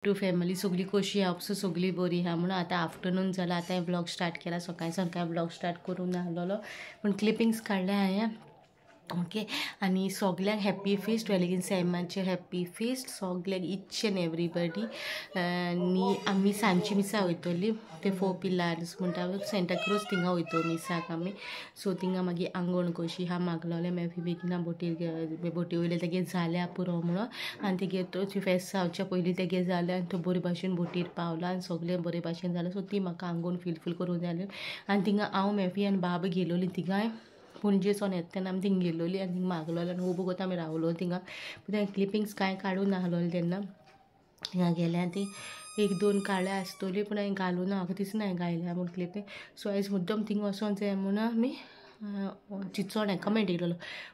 To family सगळी कशी आहा सगळी बरी आहा म्हणून आता आफ्टरनून जाला आता हे ब्लॉग स्टार्ट केला सकाळी ब्लॉग स्टार्ट करून आसलो पण क्लिपिंग्स काढले हांवें ओके आणि सगळ्यांक हॅप्पी फिस्ट वेलेगीन सैमाचे हॅप्पी फिस्ट सगळ्यांक इच एंड एवरीबडी आणि आमी सांजची मिसा वयतली ते 4 पिलर्स म्हणटा सेंटाक्रूज थिंगा वयतो मिसाक आमी सो थिंगा मागीर आंगण कशी हा मागलोलें मागीर बेगिना बोटी वयले तेगे जाल्या पुरो म्हणून आनी तेगे तो फेस्त जावच्या पयलीं तेगे जालें आनी तो बरे भाशेन बोटीर पावला आनी सगळें बरे भाशेन जालें सो ती म्हाका आंगण फील करूंक जालें आनी थिंगा हांव मेफी आनी बाब गेलोलीं थिंगाय पणजेसून येता तेन्ना आमी थिंगा गेलोलीं आनी थिंगा मागलोलें आनी खूब वगत आमी रावलो थिंगा तें क्लिपिंग्स कांय काडून नासलोलें तेन्ना थिंगा गेलें आनी ती 1-2 काळ्या आसतली पूण हांवें घालूं ना म्हाका दिसना हांवें घायल्या म्हूण क्लिपींग सो आयज मुद्दम थिंगा वचोंक जाय म्हणून आमी चिंचोण्या कमेंट येयलोलो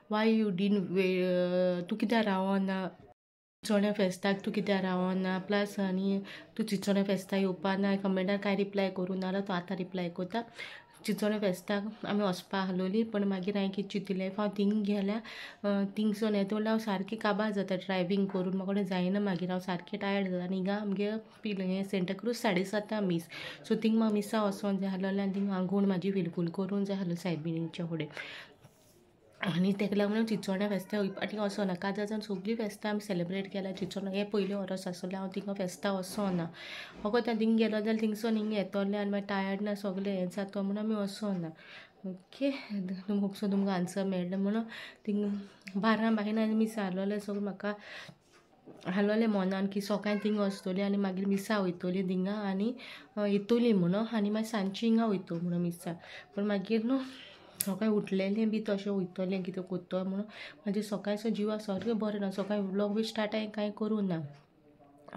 वाय यू डीन तूं कित्याक रावना चिंचोण्या फेस्ताक तूं कित्याक रावना प्लस आनी तूं चिंचोण्या फेस्ताक येवपा ना कमेंटार कांय रिप्लाय करूं ना तो आतां रिप्लाय करता चिंचोण्या फेस्ताक आमी वचपा आसलोलीं पण मागीर हांवें कितें चिंतिल्लें हांव थिंगा गेल्यार थिंगसून येता म्हणल्यार हांव सारकी काबार जाता ड्रायवींग करून म्हाका जायना मागीर हांव सारकें टायर्ड जाता आनी हिंगा आमगे सेंटाक्रूज 7:30 मीस सो थिंगा म्हाका मिसा वचोंक जाय आसलोलें आनी थिंगा आंगूण म्हाजी फिलफूल करूंक जाय आसलो सायबिणीच्या फुडें आनी तेका लागून हांव चिंचोण्या फेस्ताक फाटीं वचोना काजान सगळीं फेस्तां आमी सेलेब्रेट केल्या चिंचोण्या हें पयलें वरस आसलें हांव थिंगा फेस्ताक वचोना फकत हांव थिंगा गेलो जाल्यार थिंगसून हिंगा येतोलें आनी मागीर टायर्डनस सगळें हें जाता म्हणून आमी वचोना ओके होपसो तुमकां आन्सर मेळ्ळें म्हणून थिंगा 12 बायन आनी मिस आहलोलें सो म्हाका आहलोलें मनान की सकाळीं थिंगा वचतलीं आनी मागीर मिसा वयतलीं थिंगा आनी येतलीं म्हणून आनी मागीर सांजची हिंगा वयतलीं म्हणून मिसा पूण मागीर न्हू सकाळीं उठलेलें बी तशें वयतलें कितें कोत्तो म्हणून म्हाजें सकाळचो जिवा सारकें बरें ना सकाळीं व्लॉग बी स्टार्ट हांवें कांय करूं ना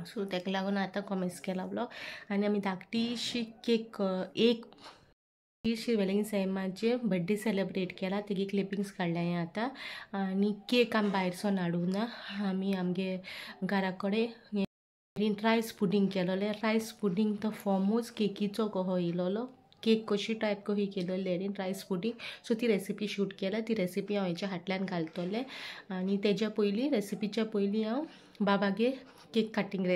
सो तेका लागून आतां कमेंट्स केला व्लॉग आनी आमी धाकटीशी केक एक वेलेगीन सैमाचे बर्थडे सेलेब्रेट केला तेगे क्लिपिंग्स काडल्या हांवें आतां आनी केक आमी भायरसून हाडूंक ना आमी आमगे घरा कडेन रायस पुडींग केलोलें रायस पुडींग तो फॉर्मूच केकीचो कहो येयलोलो केक कशी टायप कशी केलेली आनी रायस पुडींग सो ती रेसिपी शूट केल्या ती रेसिपी हांव हेच्या हाटल्यान घालतलें आनी तेज्या पयलीं रेसिपीच्या पयलीं हांव बाबागे केक कटींग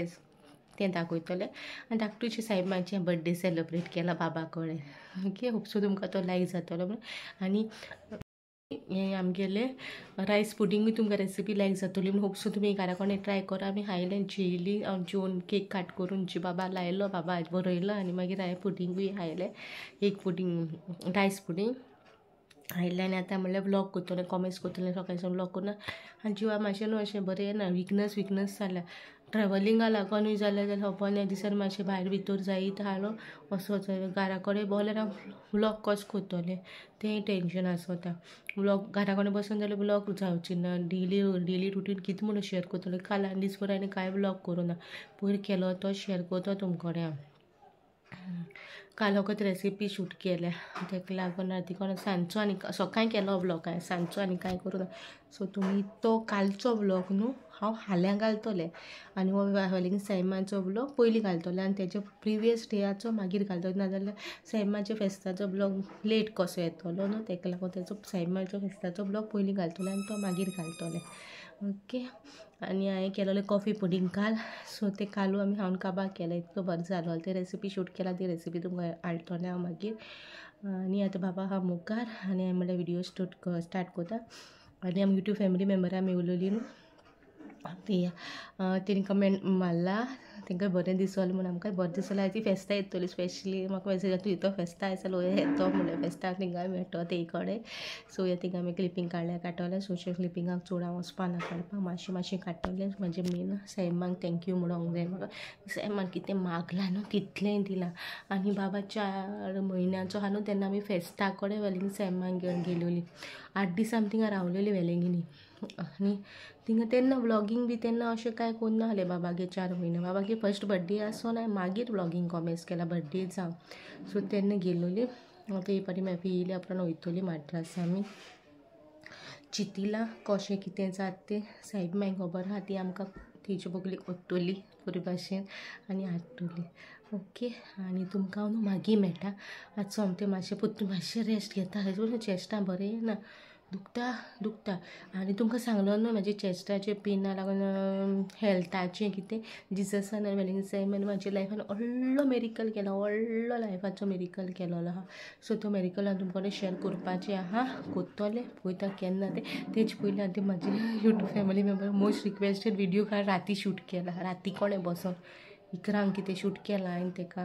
तें दाखयतलें आनी धाकटूशें सैमाचें बर्थडे सेलेब्रेट केला बाबा कडेन ओके होपसो तुमकां तो लायक जातलो म्हणून आनी हें आमगेलें रायस पुडींगूय तुमकां रेसिपी लायक जातली म्हणून होपसो तुमी घरा कडेन ट्राय करा आमी हायलें जेयलीं हांव जेवन केक काट करून जी बाबा लायलो बाबा बरयलो आनी मागीर हांवें पुडींगूय हायलें एक पुडींग रायस पुडींग हायलें आनी आतां म्हणल्यार व्लॉग करतलें कमेंट्स करतलें सकाळीं व्लॉग करना आनी जिवा मातशें न्हू अशें बरें ना विकनस जाल्या ट्रॅवलिंगा लागूनूय जाल्यार खबर ना दिसान मातशें भायर भितर जायत आसलो वचोच घरा कडेन बोल्यार हांव व्लॉग कसो करतलें तें टेंशन आसता व्लॉग घरा कडेन बसून जाल्यार व्लॉग जावची ना डेली रुटीन कितें म्हणून शेअर करतलें काल आनी दीस भर हांवें कांय व्लॉग करूं ना पयर केलो तो शेअर करता तुमचे कडेन हांव काल फकत रेसिपी शूट केल्या तेका लागून देखून सांजचो आनी सकाळीं केलो व्लॉग हांवें सांजचो आनी कांय करूं ना सो तुमी तो कालचो व्लॉग न्हू हांव हाल्यां घालतलें आनी हो वेलेगीन सैमाचो व्लॉग पयलीं घालतलें आनी तेच्या प्रिवियस डेयाचो मागीर घालतलें नाजाल्यार सैमाच्या फेस्ताचो व्लॉग लेट कसो येतलो न्हू तेका लागून तेचो सैमाच्या फेस्ताचो व्लॉग पयलीं घालतलें आनी तो मागीर घालतलें ओके आनी हांवें केलोलें कॉफी पुडींग काल सो तें कालू आमी खावन काबार केलें इतको बरें जालो ती रेसिपी शूट केला ती रेसिपी तुमकां हाडटलें हांव मागीर आनी आतां बाबा आहा मुखार आनी हांवें म्हणल्यार विडियो स्टार्ट करता आनी आमी युट्यूब फॅमिली मेंबरां आमी उलयलीं न्हू ती तेणी कमेंट मारला तांकां बरें दिसलें म्हणून आमकां बरें दिसलें ती फेस्तां येतली स्पेशली म्हाका मॅसेज तूं येतो फेस्तां आयसलो येतो म्हणल्यार फेस्ताक थिंगा मेळटो ते कडेन सो ह्या थिंगा हांवें क्लिपींग काडलें सोशल क्लिपींगाक चड हांव वचपा ना काडपाक मातशें काडटलें म्हजें मेन सैमाक थँक्यू म्हणूंक जाय म्हाका सैमाक कितें मागलां न्हू कितलेंय दिलां आनी बाबा 4 म्हयन्याचो आहा न्हू तेन्ना आमी फेस्ता कडेन वेलेगीन सैमाक घेवन गेलोलीं 8 दीस आमी थिंगा रावलेलीं वेलेंगिनी आनी थिंगा तेन्ना व्लॉगींग बी तेन्ना अशें कांय कोन्ना आहलें बाबागे 4 म्हयने बाबागे फर्स्ट बर्थडे आसोन हांवें मागीर व्लॉगींग कमेंट्स केला बर्थडे जावन सो तेन्ना गेलोलीं आतां हे फाटी मेफी येयली उपरांत वयतलीं माड्रास आमी चिंतिलां कशें कितें जाता तें सायब मागीर खबर आहा ती आमकां तेजे बगली व्हरतली बरे भाशेन आनी हाडटली ओके आनी तुमकां न्हू मागीर मेळटा आतां सोमतें मातशें रेस्ट घेता चेस्टां बरें ना दुखता आनी तुमकां सांगलो न्हू म्हाजे चॅस्टाचे पेना लागून हेल्थाचें कितें जिजसान वेलिंगसन म्हाज्या लायफान व्हडलो मेरिकल केलो, व्हडलो लायफाचो मेरिकल केलोलो आहा. सो तो मेरिकल तुमचे कडेन शेअर करपाचें आहा. कोत्तोलें पळयता केन्ना तेच पयलीं आतां म्हाजे YouTube family member most requested video काल राती शूट केला. राती कोणें बसोन इकरांक कितें शूट केला हांवें तेका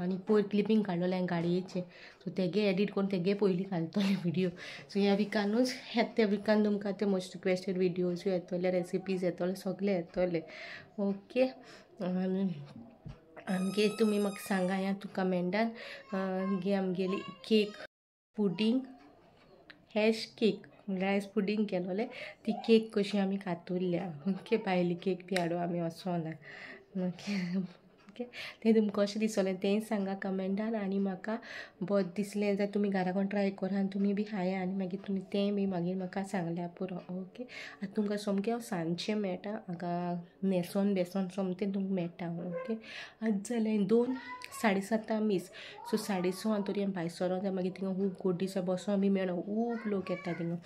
आनी पयर क्लिपींग काडलेलें हांवें गाडयेचें. सो तेगे एडीट करून तेगे पयलीं घालतलें व्हिडिओ. सो ह्या विकानूच त्या विकान तुमकां ते मोस्ट रिक्वेस्टेड व्हिडिओज येतले, रेसिपीज येतले, सगळे येतले. ओके. आमगे तुमी म्हाका सांगा या तू कमेंटान गे आमगेली केक पुडींग केक रायस पुडींग केलोलें ती केक कशी आमी खातुरल्या. ओके. भायली केक बी हाडूं आमी वचोना. ओके. तें तुमकां कशें दिसलें तेंय सांगा कमेंटान आनी म्हाका बरें दिसलें जाल्यार तुमी घरा कोण ट्राय करा आनी तुमी बी खाया आनी मागीर तुमी तें बी मागीर म्हाका सांगल्यार पुरो. ओके. आतां तुमकां सोमकें हांव सांजचें मेळटा हांगा न्हेसोन बेसोन सोमतें तुमकां मेळटा. ओके. आतां जालें 2:7:30 मिस. सो 6:30 तरी हांव भायर सरों जाय मागीर थिंगा खूब गर्दी आसा बसों बी मेळना. खूब लोक येता थिंगा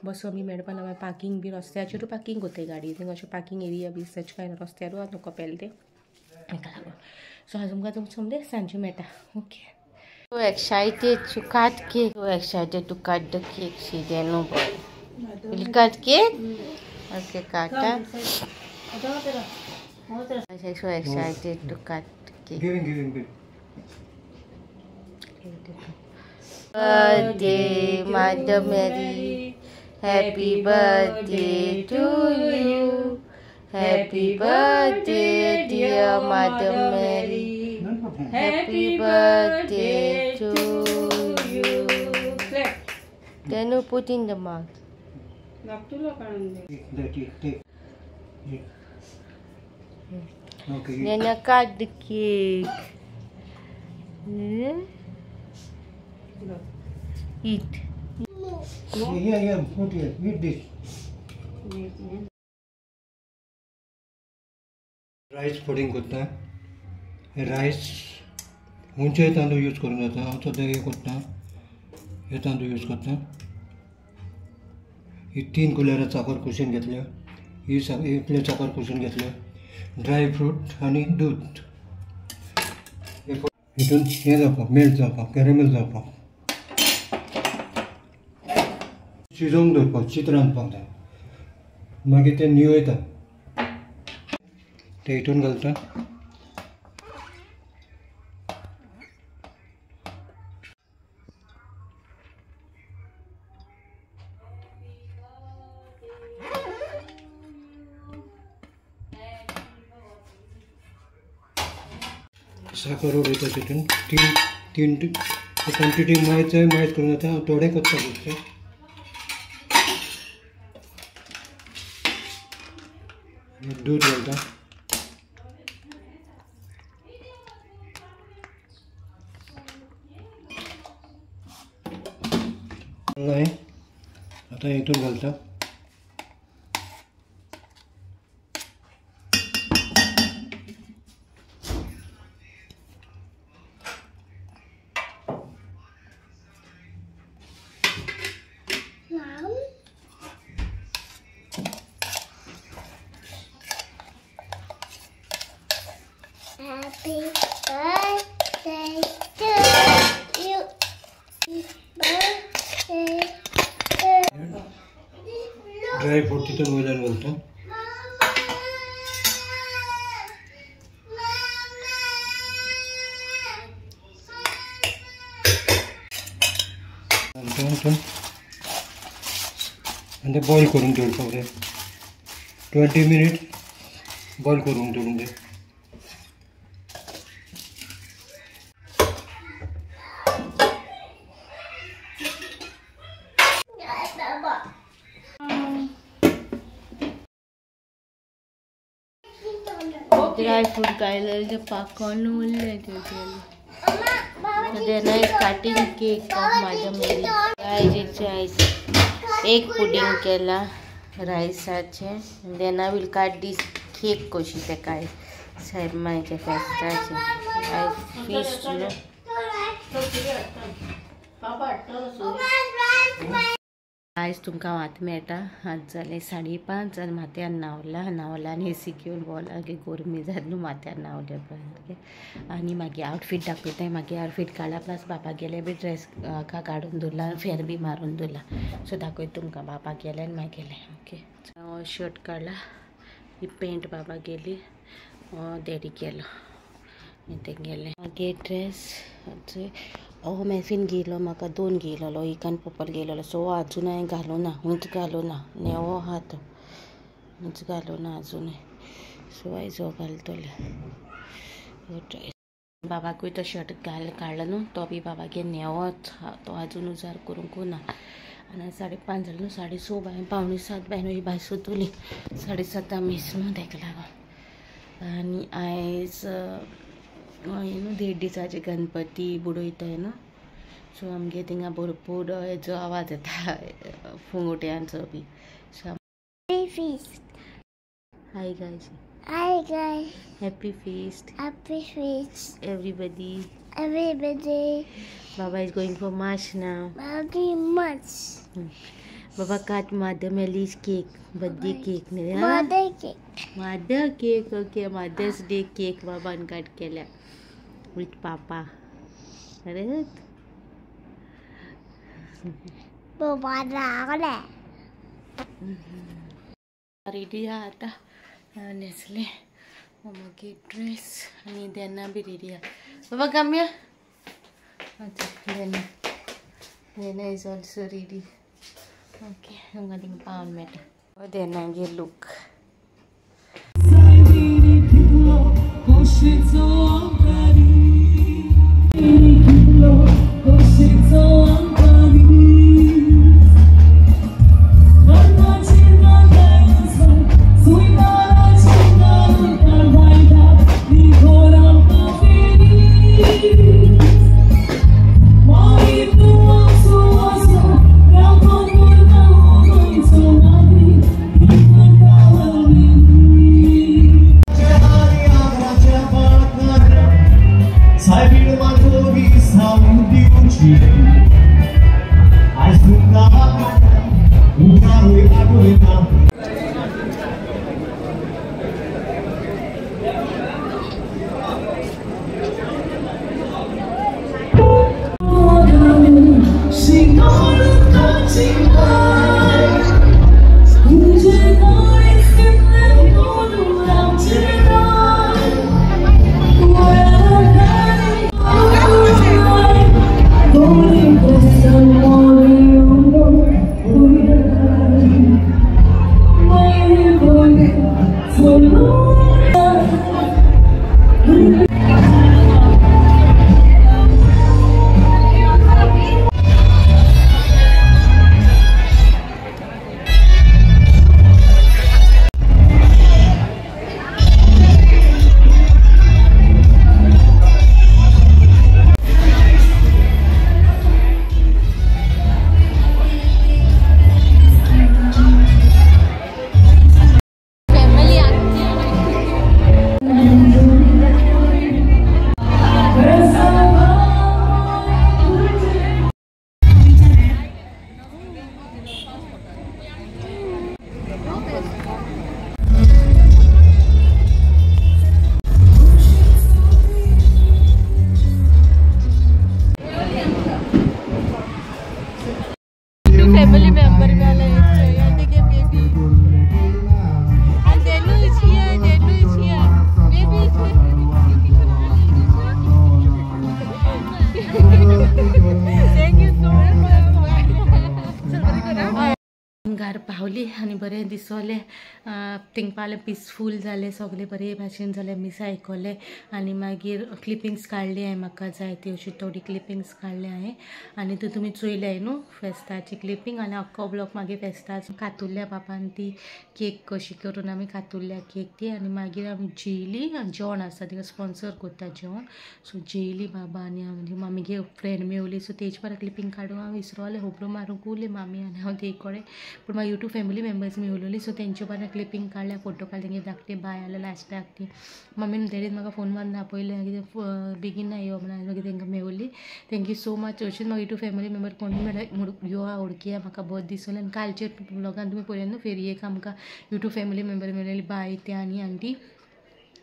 बसों बी मेळपा ना. पार्किंग बी रस्त्याचेरूच पार्किंग कोत्ताय गाडी. थिंगा अशें पार्किंग एरिया बी सच कांय ना. रस्त्यारूच आसा न्हू कपेल तें हेका लागून. सो हांव तुमकां सोमतें सांजचें मेळटा. Okay. So excited to cut cake. So excited to cut the cake. See there, no boy. Will you cut cake? Okay, cut. I'm so excited to cut cake. Giving. Birthday, Mother Mary. Happy birthday to you. Happy birthday, dear Mother Mary. Happy birthday to you. Then you put in the mouth. Take. Okay. Then you cut the cake. Eat. Yeah. Put here. Eat this. Rice pudding करता. Rice खंयचेय तांदूळ use करूंक जाता. हांव सद्या हे करता हे तांदूळ यूज करता. ही 3 कुलेरां साकर कुशीन घेतल्यो. इतले साकर कुशीन घेतल्यो. ड्राय फ्रूट आनी दूद हितून हे जावपाक मेल्ट जावपाक कॅरेमेल जावपाक शिजोवंक दवरपाक शीत रांदपाक जाय. मागीर तें निवयता ते हितून घालता. साखर उडयता तितून. तीन क्वॉन्टिटी मायज करूंक जाता. हांव थोडे करता दिसता. दूध घालता. आता हितून घालता. Happy birthday to you. Birthday to dry fruit तितून वयल्यान घालता. आनी तें बॉयल करून दवरपाक जाय. 20 मिनिट बॉयल करून दवरूंक जाय. ड्राय फ्रूट काडलेले पाकोन उरले then I is cutting cake of Mother Mary. Guys, एक पुडिंग केला रायसाचे. Then I will cut this cake कशी ते काय शर्माचे फेस्टाचे. I fish आयज तुमकां वात मेळटा आज जाले 5:30 आनी माथ्यान न्हावला आनी एसी घेवन भोंवला की गरमी जाता न्हू माथ्यान न्हावले पळय आनी मागीर आवटफीट दाखयताय मागीर आवटफीट काडला प्लस बापा गेले बी ड्रेस काडून दवरला फेर बी मारून दवरला सो दाखयता तुमकां बापा गेले आनी मागीर गेले ओके शर्ट काडला ही पेंट बाबा गेली डॅडी गेलो ते गेले मागीर ड्रेस मॅफीन घेयलो म्हाका 2 घेयलो एकान पर्पल घेयलो सो आजून हांवें घालूना हूंच घालूना नेवो आहा तो हूंच घालूना आजुनूय सो आयज हो घालतले बाबाकूय तो शर्ट काडलो न्हू तो बी बाबागे नेवोच तो आजून उजार करूंक ना आनी 5:30 जालें न्हू 6:30 हांवें 6:45 भायर भायर सुतली 7:30 मीस न्हू ताका लागून आनी आयज न्हू 1.5 दिसाचे गणपती बुडयताय न्हू सो आमगे थिंगा भरपूर हेजो आवाज येता फुंगुट्यांचो बी Happy feast. Hi guys Hi guys. Happy feast Happy feast. everybody Everybody. Baba is going for mass now. Very much. Baba cut Mother Melly's cake, birthday cake. Mother cake. Mother cake, okay. Mother's Day cake Baba cut केल्या with Papa. Right? Papa लागले. Ready आहा आता नेसले मागीर dress आनी देना be ready आहा बाबा कम या अच्छा देना इज ऑल्सो रेडी ओके तुमकां थिंगा पावन मेळटा देनागे look family member gala I think a baby and Denu is here baby is here thank you so much घार पावली आनी बरें दिसोलें थिंगा पिसफूल जालें सगळें बरे भाशेन जालें मिसा आयकोलें आनी मागीर क्लिपिंग्स काडली हांवें म्हाका जाय ती अशी थोडी क्लिपिंग्स काडली हांवें आनी ती तुमी चोयल्याय न्हू फेस्ताची क्लिपिंग आनी आख्खो ब्लॉग मागीर फेस्ताचो कातुल्ल्या बापान ती केक कशी करून आमी कातुल्ल्या केक ती आनी मागीर आमी जेयली जेवण आसता तिका स्पॉन्सर करता जेवण सो जेयली बाबा आनी हांव मामीगे फ्रेंड मेवली सो तेज पर क्लिपिंग काडूंक हांव विसरोलें होबरो मारूंक उरलें मामी आनी हांव ते कडेन पूण म्हाका यूट्यूब फॅमिली मेंबर्स मेळिल्ली सो तेंचे बरें क्लिपींग काडल्या फोटो काडले तेंगे धाकटे बाय आल्या लास्टाक ती मम्मीन डॅडीन म्हाका फोन मारून दाखयलें कितें बेगीन ना यो म्हणून मागीर तेंकां मेळिल्ली थँक्यू सो मच अशीच म्हाका यूट्यूब फॅमिली मेंबर कोणी मेळ्ळा यो ओळखी म्हाका बहुत दिसलें आनी कालचे ब्लॉगान तुमी पळयलें न्हू फेरयेक आमकां यूट्यूब फॅमिली मेंबर मेळिल्ली बाय ते आनी आंटी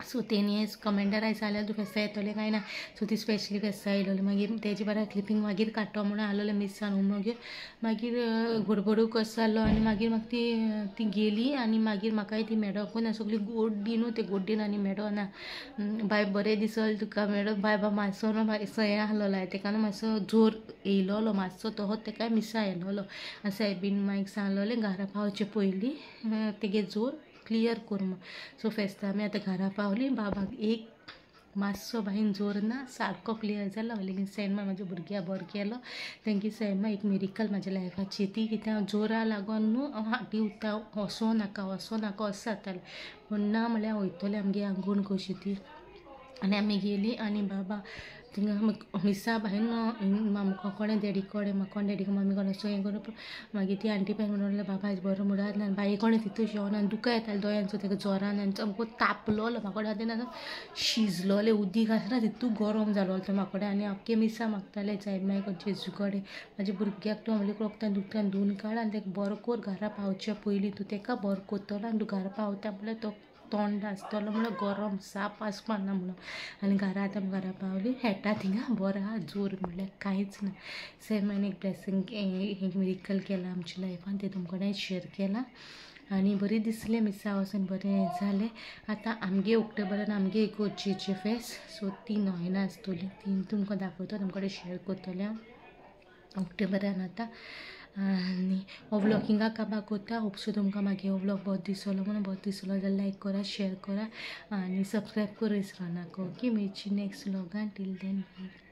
सो तेणी कमेंटार आयज जाल्यार तूं फेस्ता येतलें काय ना सो ती स्पेशली फेस्ता येयलेली मागीर तेजे बरें क्लिपींग मागीर काडटो म्हणून आसलेलें मिसान मागीर गडबडू कसो जालो आनी मागीर म्हाका ती गेली आनी मागीर म्हाकाय ती मेळोकूं ना सगळी गोड्डी न्हू ते गोड्डीन आनी मेळो ना बाय बरें दिसलें तुका मेळो बाय मातसो न्हू मातसो हें आसलेलो तेका न्हू मातसो जोर येयलोलो मातसो तोच तेका मिसा येयलोलो आनी सायबीन मागीर सांगलेलें घरा पावचे पयलीं तेगे जोर क्लियर कर सो फेस्ता आमी आतां घरा पावली बाबाक एक मातसो बाईन जोर ना सारको क्लियर जालो लेगीन सैमा म्हाज्या भुरग्याक बरो केलो थँक्यू सैमा एक मिरिकल म्हाज्या लायफाची ती कित्याक जोरा लागोन न्हू हाटी उरता वसो नाका असो जातालें पूण ना म्हळ्यार वयतलें आमगे आंगूण कशी ती आनी आमी गेली आनी बाबा थिंगा मिसा भायर म्हाका कोणें डॅडी कोणें म्हाका कोण डॅडी मम्मी कोण असो हें करून मागीर ती आंटी पॅन म्हणून बाबा आयज बरो मुडार ना बाये कोणें तितू जेवना आनी दुकां येतालें दोळ्यांचो तेका जोरान आनी सामको तापलोलो म्हाका खातीर शिजलोलें उदीक आसना तितू गरम जालोलो तो म्हाका आनी अख्खे मिसा मागतालें जायत मागीर जेजू कडेन म्हाज्या भुरग्याक तूं आमले रोगतान दुखतान धुवन काड आनी तेका बरो कोर घरा पावच्या पयलीं तूं तेका बरो कोत्तलो आनी तूं घरा पावता म्हणल्यार तो तोंड आसतलो म्हणल्यार गरम साप आसपाना म्हणून आनी घरा आतां घरा पावली हेटा थिंगा बरो आहा जोर म्हणल्यार कांयच ना सैमान एक ब्लेसींग एक मिरिकल केलां आमच्या लायफान तें तुमच्या कडेन शेअर केलां आनी बरें दिसलें मिसा वचून बरें जालें आतां आमगे ऑक्टोबरान आमगे एक इगोर्जेचें फेस्त सो ती नोयना आसतली ती तुमकां दाखयता तुमचे कडेन शेअर करतलें हांव ऑक्टोबरान आतां आनी हो व्लॉग हिंगा काबार कोत्ता होपसो तुमकां मागीर हो व्लॉग बहुत दिसलो म्हणून बहुत दिसलो जाल्यार लायक करा शेअर करा आनी सबस्क्रायब करूं विसरो नाका ओके मेळची नेक्स्ट व्लॉगान टील देन बाय